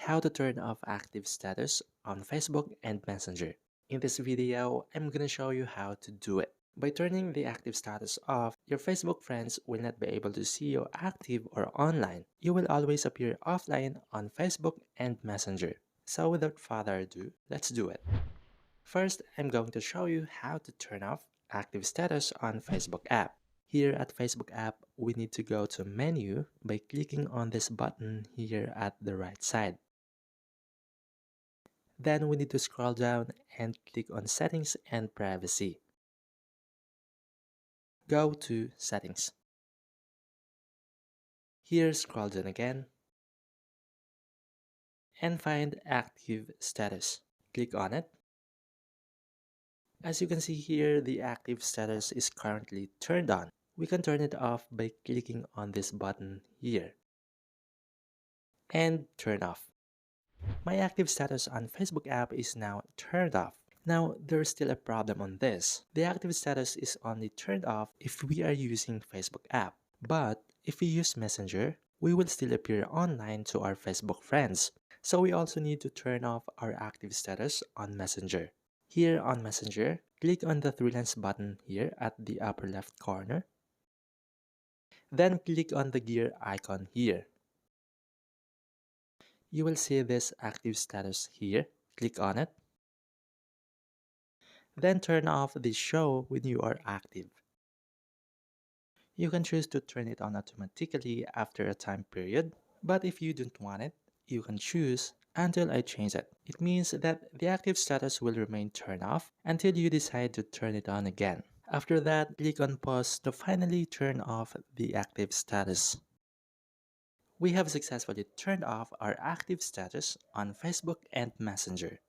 how to turn off active status on Facebook and Messenger. In this video, I'm gonna show you how to do it. By turning the active status off, your Facebook friends will not be able to see you active or online. You will always appear offline on Facebook and Messenger. So without further ado, let's do it. First, I'm going to show you how to turn off active status on Facebook app. Here at Facebook app, we need to go to menu by clicking on this button here at the right side. Then we need to scroll down and click on Settings and Privacy. Go to Settings. Here, scroll down again and find Active Status. Click on it. As you can see here, the active status is currently turned on. We can turn it off by clicking on this button here and turn off. My active status on Facebook app is now turned off. Now, there's still a problem on this. The active status is only turned off if we are using Facebook app. But if we use Messenger, we will still appear online to our Facebook friends. So we also need to turn off our active status on Messenger. Here on Messenger, click on the three lines button here at the upper left corner. Then click on the gear icon here. You will see this active status here. Click on it. Then turn off the show when you are active. You can choose to turn it on automatically after a time period, but if you don't want it, you can choose until I change it. It means that the active status will remain turned off until you decide to turn it on again. After that, click on pause to finally turn off the active status. We have successfully turned off our active status on Facebook and Messenger.